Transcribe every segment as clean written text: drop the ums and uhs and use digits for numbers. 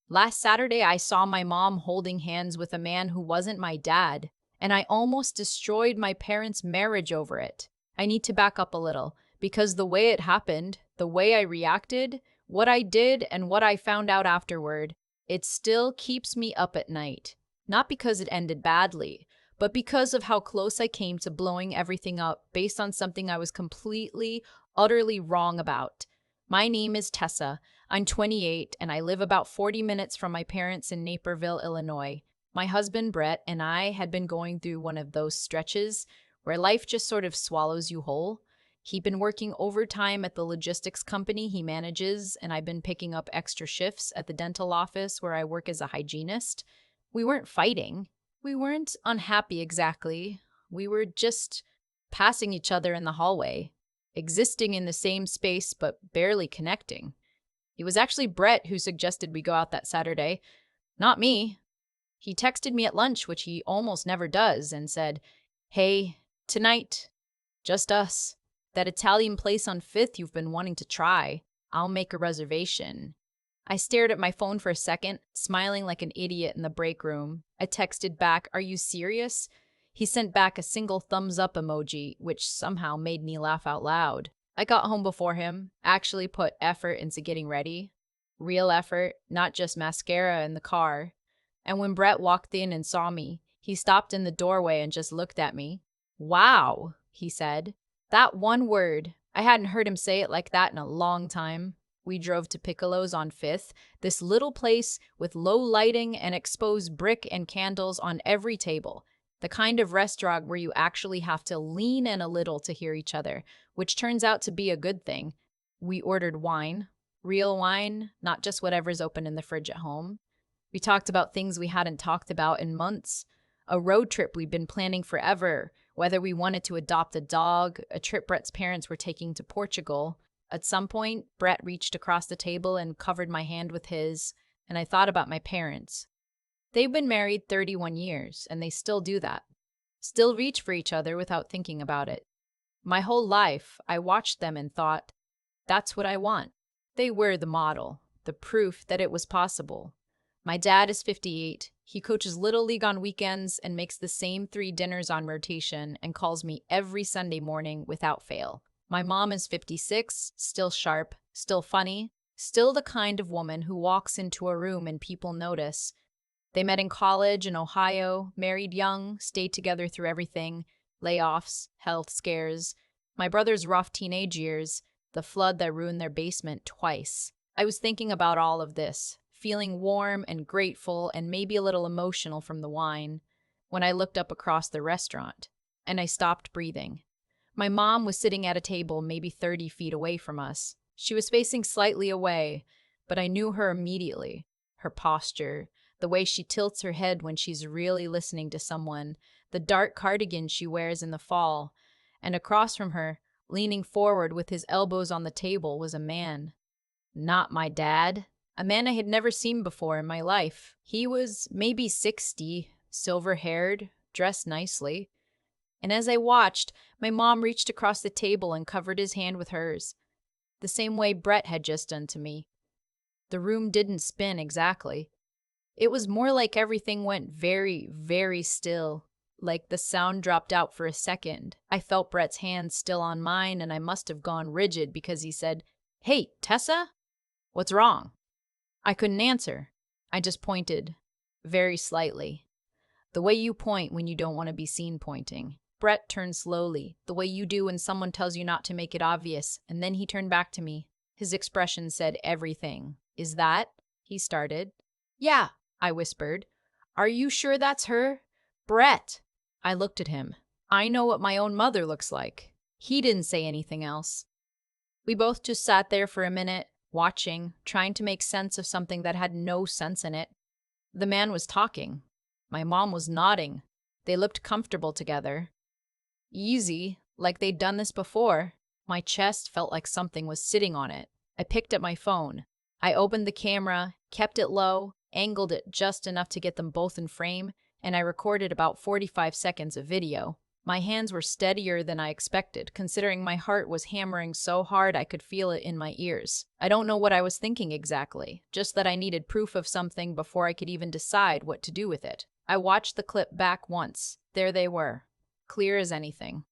Last Saturday, I saw my mom holding hands with a man who wasn't my dad, and I almost destroyed my parents' marriage over it. I need to back up a little, because the way it happened, the way I reacted, what I did, and what I found out afterward, it still keeps me up at night. Not because it ended badly, but because of how close I came to blowing everything up based on something I was completely, utterly wrong about. My name is Tessa. I'm 28 and I live about 40 minutes from my parents in Naperville, Illinois. My husband, Brett, and I had been going through one of those stretches where life just sort of swallows you whole. He'd been working overtime at the logistics company he manages, and I've been picking up extra shifts at the dental office where I work as a hygienist. We weren't fighting. We weren't unhappy exactly. We were just passing each other in the hallway, existing in the same space but barely connecting. It was actually Brett who suggested we go out that Saturday, not me. He texted me at lunch, which he almost never does, and said, "Hey, tonight, just us. That Italian place on 5th you've been wanting to try. I'll make a reservation." I stared at my phone for a second, smiling like an idiot in the break room. I texted back, "Are you serious?" He sent back a single thumbs up emoji, which somehow made me laugh out loud. I got home before him, actually put effort into getting ready. Real effort, not just mascara in the car. And when Brett walked in and saw me, he stopped in the doorway and just looked at me. "Wow," he said. That one word. I hadn't heard him say it like that in a long time. We drove to Piccolo's on 5th, this little place with low lighting and exposed brick and candles on every table. The kind of restaurant where you actually have to lean in a little to hear each other, which turns out to be a good thing. We ordered wine, real wine, not just whatever's open in the fridge at home. We talked about things we hadn't talked about in months. A road trip we'd been planning forever, whether we wanted to adopt a dog, a trip Brett's parents were taking to Portugal. At some point, Brett reached across the table and covered my hand with his, and I thought about my parents. They've been married 31 years, and they still do that. Still reach for each other without thinking about it. My whole life, I watched them and thought, that's what I want. They were the model, the proof that it was possible. My dad is 58. He coaches Little League on weekends and makes the same 3 dinners on rotation and calls me every Sunday morning without fail. My mom is 56, still sharp, still funny, still the kind of woman who walks into a room and people notice. They met in college in Ohio, married young, stayed together through everything, layoffs, health scares, my brother's rough teenage years, the flood that ruined their basement twice. I was thinking about all of this, feeling warm and grateful and maybe a little emotional from the wine, when I looked up across the restaurant, and I stopped breathing. My mom was sitting at a table maybe 30 feet away from us. She was facing slightly away, but I knew her immediately. Her posture, the way she tilts her head when she's really listening to someone, the dark cardigan she wears in the fall, and across from her, leaning forward with his elbows on the table, was a man. Not my dad. A man I had never seen before in my life. He was maybe 60, silver-haired, dressed nicely. And as I watched, my mom reached across the table and covered his hand with hers, the same way Brett had just done to me. The room didn't spin exactly. It was more like everything went very, very still, like the sound dropped out for a second. I felt Brett's hand still on mine, and I must have gone rigid because he said, "Hey, Tessa? What's wrong?" I couldn't answer. I just pointed, very slightly. The way you point when you don't want to be seen pointing. Brett turned slowly, the way you do when someone tells you not to make it obvious, and then he turned back to me. His expression said everything. "Is that?" he started. "Yeah," I whispered. "Are you sure that's her?" "Brett!" I looked at him. I know what my own mother looks like. He didn't say anything else. We both just sat there for a minute, watching, trying to make sense of something that had no sense in it. The man was talking. My mom was nodding. They looked comfortable together. Easy, like they'd done this before. My chest felt like something was sitting on it. I picked up my phone. I opened the camera, kept it low, angled it just enough to get them both in frame, and I recorded about 45 seconds of video. My hands were steadier than I expected, considering my heart was hammering so hard I could feel it in my ears. I don't know what I was thinking exactly, just that I needed proof of something before I could even decide what to do with it. I watched the clip back once. There they were, clear as anything.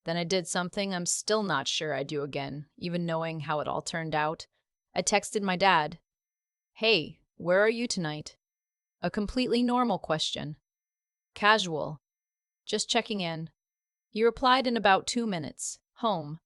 Then I did something I'm still not sure I'd do again, even knowing how it all turned out. I texted my dad, "Hey, where are you tonight?" A completely normal question. Casual. Just checking in. He replied in about 2 minutes. Home.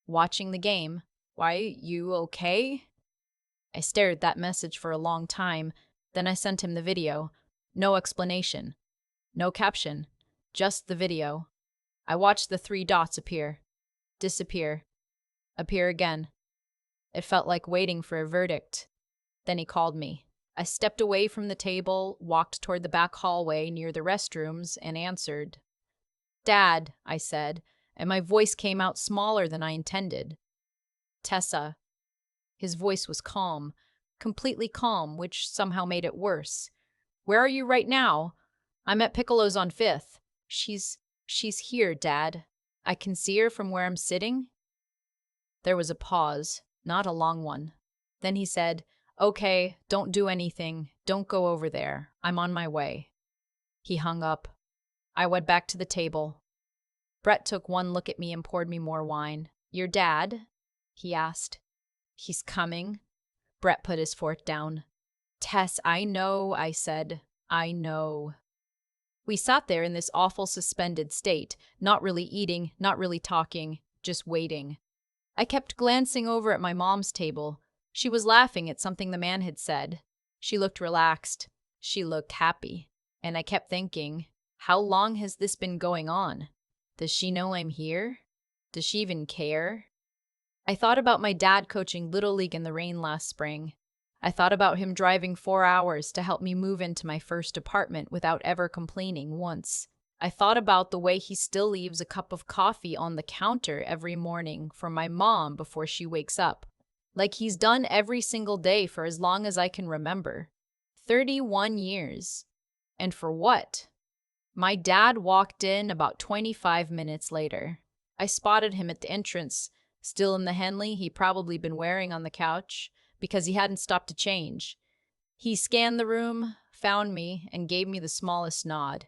Watching the game. Why, you okay? I stared at that message for a long time. Then I sent him the video. No explanation. No caption. Just the video. I watched the 3 dots appear. Disappear. Appear again. It felt like waiting for a verdict. Then he called me. I stepped away from the table, walked toward the back hallway near the restrooms, and answered. "Dad," I said, and my voice came out smaller than I intended. "Tessa." His voice was calm, completely calm, which somehow made it worse. "Where are you right now?" "I'm at Piccolo's on 5th. She's here, Dad. I can see her from where I'm sitting." There was a pause, not a long one. Then he said, "Okay, don't do anything. Don't go over there. I'm on my way." He hung up. I went back to the table. Brett took one look at me and poured me more wine. "Your dad?" he asked. "He's coming." Brett put his fork down. "Tess, I know," I said. "I know." We sat there in this awful suspended state, not really eating, not really talking, just waiting. I kept glancing over at my mom's table. She was laughing at something the man had said. She looked relaxed. She looked happy. And I kept thinking, how long has this been going on? Does she know I'm here? Does she even care? I thought about my dad coaching Little League in the rain last spring. I thought about him driving 4 hours to help me move into my first apartment without ever complaining once. I thought about the way he still leaves a cup of coffee on the counter every morning for my mom before she wakes up. Like he's done every single day for as long as I can remember. 31 years. And for what? My dad walked in about 25 minutes later. I spotted him at the entrance, still in the Henley he'd probably been wearing on the couch, because he hadn't stopped to change. He scanned the room, found me, and gave me the smallest nod.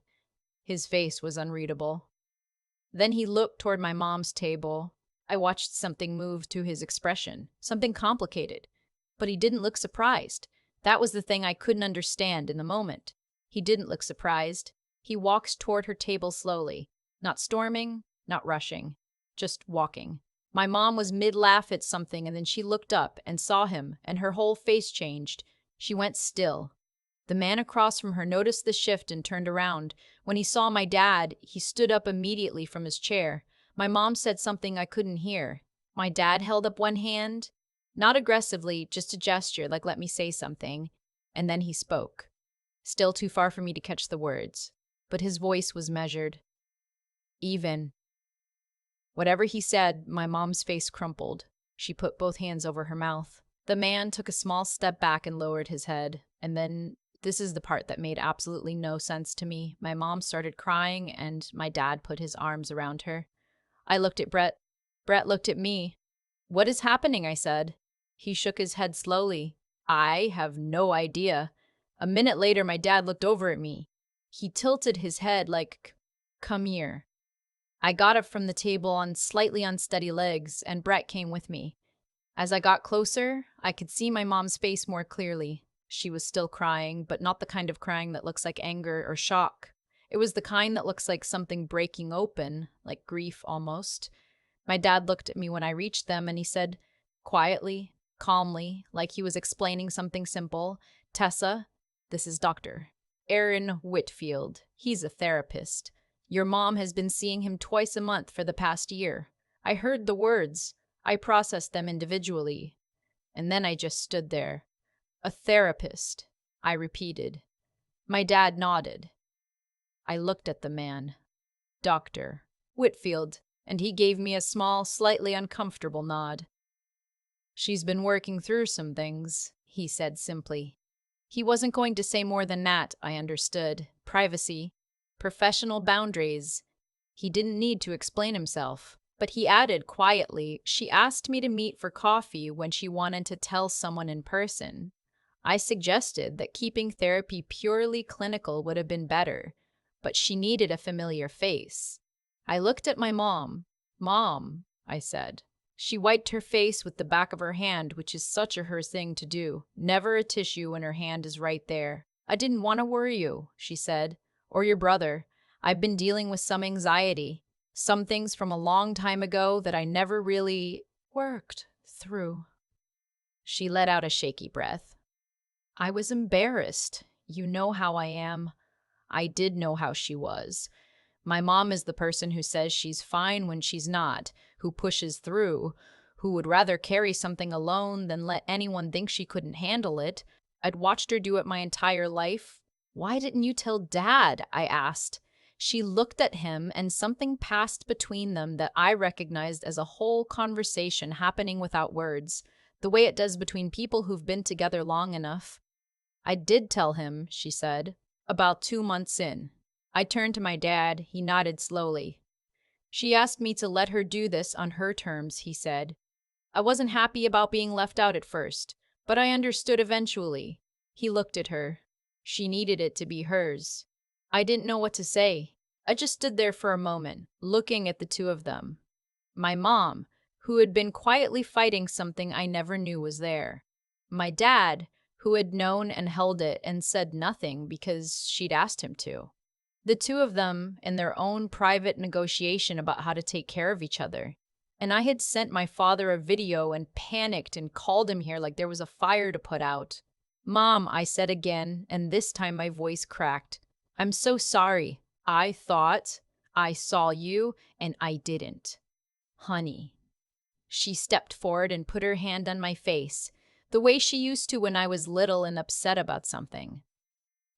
His face was unreadable. Then he looked toward my mom's table. I watched something move to his expression, something complicated. But he didn't look surprised. That was the thing I couldn't understand in the moment. He didn't look surprised. He walked toward her table slowly, not storming, not rushing, just walking. My mom was mid-laugh at something, and then she looked up and saw him, and her whole face changed. She went still. The man across from her noticed the shift and turned around. When he saw my dad, he stood up immediately from his chair. My mom said something I couldn't hear. My dad held up one hand, not aggressively, just a gesture like let me say something, and then he spoke. Still too far for me to catch the words, but his voice was measured. Even. Whatever he said, my mom's face crumpled. She put both hands over her mouth. The man took a small step back and lowered his head, and then this is the part that made absolutely no sense to me. My mom started crying, and my dad put his arms around her. I looked at Brett. Brett looked at me. "What is happening?" I said. He shook his head slowly. "I have no idea." A minute later, my dad looked over at me. He tilted his head like, "Come here." I got up from the table on slightly unsteady legs, and Brett came with me. As I got closer, I could see my mom's face more clearly. She was still crying, but not the kind of crying that looks like anger or shock. It was the kind that looks like something breaking open, like grief almost. My dad looked at me when I reached them, and he said, quietly, calmly, like he was explaining something simple, "Tessa, this is Dr. Aaron Whitfield. He's a therapist. Your mom has been seeing him twice a month for the past year." I heard the words. I processed them individually. And then I just stood there. "A therapist," I repeated. My dad nodded. I looked at the man. Dr. Whitfield, and he gave me a small, slightly uncomfortable nod. "She's been working through some things," he said simply. He wasn't going to say more than that, I understood. Privacy. Professional boundaries. He didn't need to explain himself. But he added quietly, she asked me to meet for coffee when she wanted to tell someone in person. I suggested that keeping therapy purely clinical would have been better, but she needed a familiar face. I looked at my mom. Mom, I said. She wiped her face with the back of her hand, which is such a her thing to do. Never a tissue when her hand is right there. I didn't want to worry you, she said, or your brother. I've been dealing with some anxiety, some things from a long time ago that I never really worked through. She let out a shaky breath. I was embarrassed. You know how I am. I did know how she was. My mom is the person who says she's fine when she's not, who pushes through, who would rather carry something alone than let anyone think she couldn't handle it. I'd watched her do it my entire life. Why didn't you tell Dad? I asked. She looked at him, and something passed between them that I recognized as a whole conversation happening without words, the way it does between people who've been together long enough. I did tell him, she said, about 2 months in. I turned to my dad. He nodded slowly. She asked me to let her do this on her terms, he said. I wasn't happy about being left out at first, but I understood eventually. He looked at her. She needed it to be hers. I didn't know what to say. I just stood there for a moment, looking at the two of them. My mom, who had been quietly fighting something I never knew was there. My dad, who had known and held it and said nothing because she'd asked him to. The two of them in their own private negotiation about how to take care of each other. And I had sent my father a video and panicked and called him here like there was a fire to put out. Mom, I said again, and this time my voice cracked. I'm so sorry. I thought I saw you, and I didn't. Honey. She stepped forward and put her hand on my face, the way she used to when I was little and upset about something.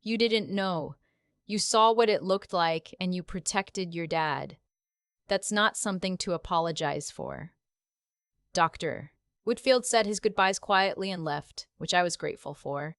You didn't know. You saw what it looked like, and you protected your dad. That's not something to apologize for. Doctor. Whitfield said his goodbyes quietly and left, which I was grateful for.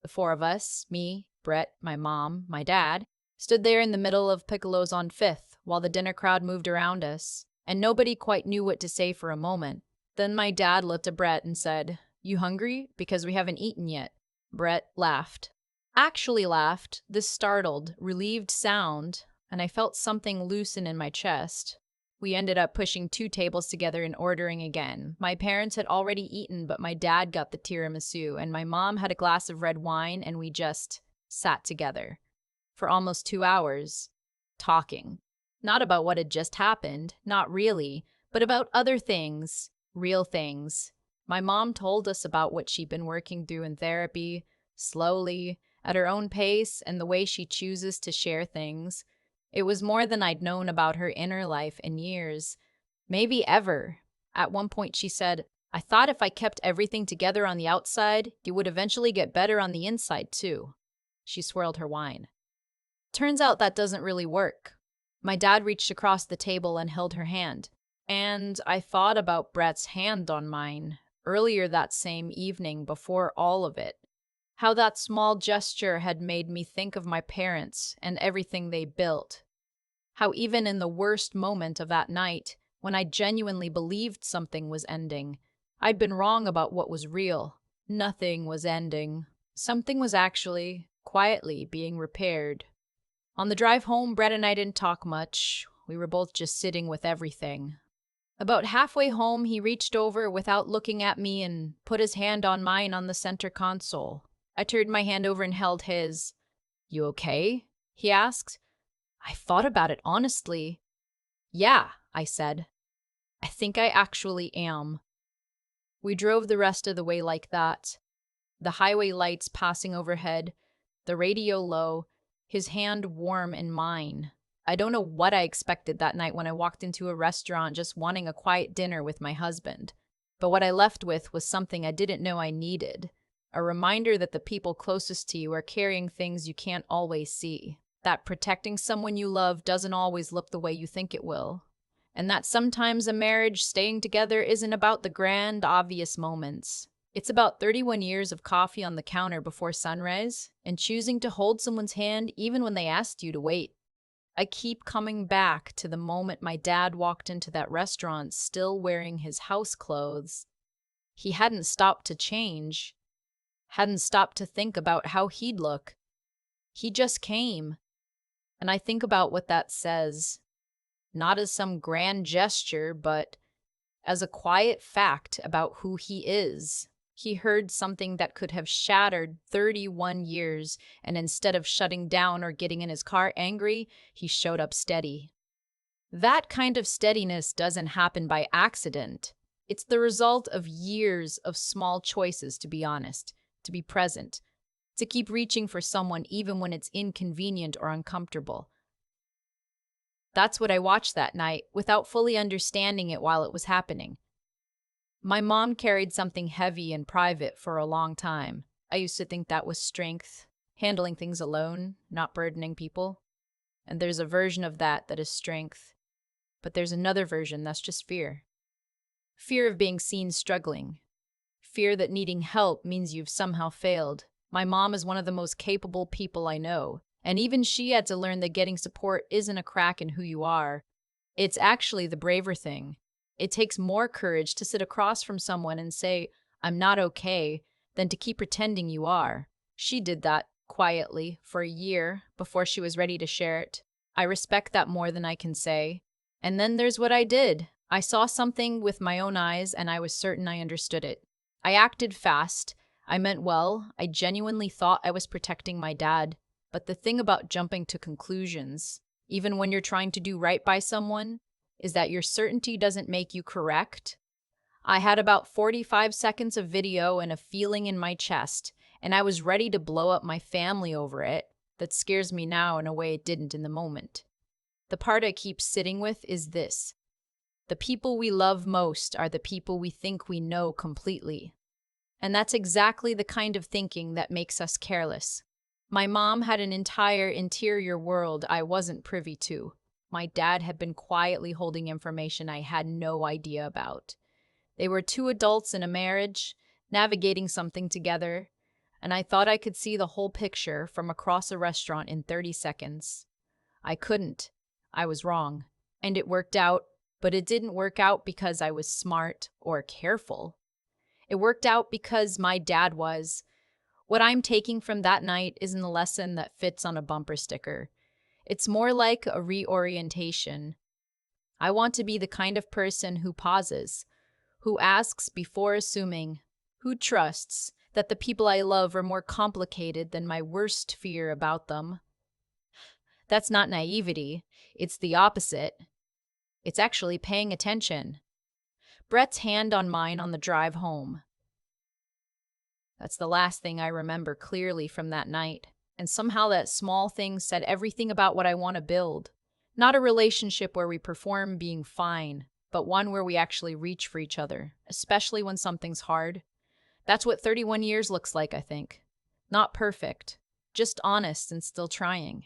The four of us, me, Brett, my mom, my dad, stood there in the middle of Piccolo's on Fifth while the dinner crowd moved around us, and nobody quite knew what to say for a moment. Then my dad looked at Brett and said, You hungry? Because we haven't eaten yet. Brett laughed. Actually laughed, this startled, relieved sound, and I felt something loosen in my chest. We ended up pushing 2 tables together and ordering again. My parents had already eaten, but my dad got the tiramisu, and my mom had a glass of red wine, and we just sat together for almost 2 hours, talking. Not about what had just happened, not really, but about other things, real things. My mom told us about what she'd been working through in therapy, slowly, at her own pace, and the way she chooses to share things. It was more than I'd known about her inner life in years, maybe ever. At one point she said, I thought if I kept everything together on the outside, you would eventually get better on the inside too. She swirled her wine. Turns out that doesn't really work. My dad reached across the table and held her hand. And I thought about Brett's hand on mine earlier that same evening before all of it. How that small gesture had made me think of my parents and everything they built. How even in the worst moment of that night, when I genuinely believed something was ending, I'd been wrong about what was real. Nothing was ending. Something was actually, quietly, being repaired. On the drive home, Brett and I didn't talk much. We were both just sitting with everything. About halfway home, he reached over without looking at me and put his hand on mine on the center console. I turned my hand over and held his. You okay? He asked. I thought about it honestly. Yeah, I said. I think I actually am. We drove the rest of the way like that. The highway lights passing overhead, the radio low, his hand warm in mine. I don't know what I expected that night when I walked into a restaurant just wanting a quiet dinner with my husband. But what I left with was something I didn't know I needed. A reminder that the people closest to you are carrying things you can't always see. That protecting someone you love doesn't always look the way you think it will. And that sometimes a marriage staying together isn't about the grand, obvious moments. It's about 31 years of coffee on the counter before sunrise and choosing to hold someone's hand even when they asked you to wait. I keep coming back to the moment my dad walked into that restaurant still wearing his house clothes. He hadn't stopped to change, hadn't stopped to think about how he'd look. He just came. And I think about what that says, not as some grand gesture, but as a quiet fact about who he is. He heard something that could have shattered 31 years, and instead of shutting down or getting in his car angry, he showed up steady. That kind of steadiness doesn't happen by accident. It's the result of years of small choices, to be honest, to be present, to keep reaching for someone even when it's inconvenient or uncomfortable. That's what I watched that night, without fully understanding it while it was happening. My mom carried something heavy and private for a long time. I used to think that was strength, handling things alone, not burdening people. And there's a version of that that is strength. But there's another version that's just fear. Fear of being seen struggling. Fear that needing help means you've somehow failed. My mom is one of the most capable people I know, and even she had to learn that getting support isn't a crack in who you are. It's actually the braver thing. It takes more courage to sit across from someone and say, "I'm not okay," than to keep pretending you are. She did that quietly for a year before she was ready to share it. I respect that more than I can say. And then there's what I did. I saw something with my own eyes and I was certain I understood it. I acted fast. I meant well. I genuinely thought I was protecting my dad. But the thing about jumping to conclusions, even when you're trying to do right by someone, is that your certainty doesn't make you correct. I had about 45 seconds of video and a feeling in my chest, and I was ready to blow up my family over it. That scares me now in a way it didn't in the moment. The part I keep sitting with is this. The people we love most are the people we think we know completely. And that's exactly the kind of thinking that makes us careless. My mom had an entire interior world I wasn't privy to. My dad had been quietly holding information I had no idea about. They were two adults in a marriage, navigating something together, and I thought I could see the whole picture from across a restaurant in 30 seconds. I couldn't. I was wrong. And it worked out, but it didn't work out because I was smart or careful. It worked out because my dad was. What I'm taking from that night isn't a lesson that fits on a bumper sticker. It's more like a reorientation. I want to be the kind of person who pauses, who asks before assuming, who trusts that the people I love are more complicated than my worst fear about them. That's not naivety. It's the opposite. It's actually paying attention. Brett's hand on mine on the drive home. That's the last thing I remember clearly from that night. And somehow that small thing said everything about what I want to build. Not a relationship where we perform being fine, but one where we actually reach for each other, especially when something's hard. That's what 31 years looks like, I think. Not perfect, just honest and still trying.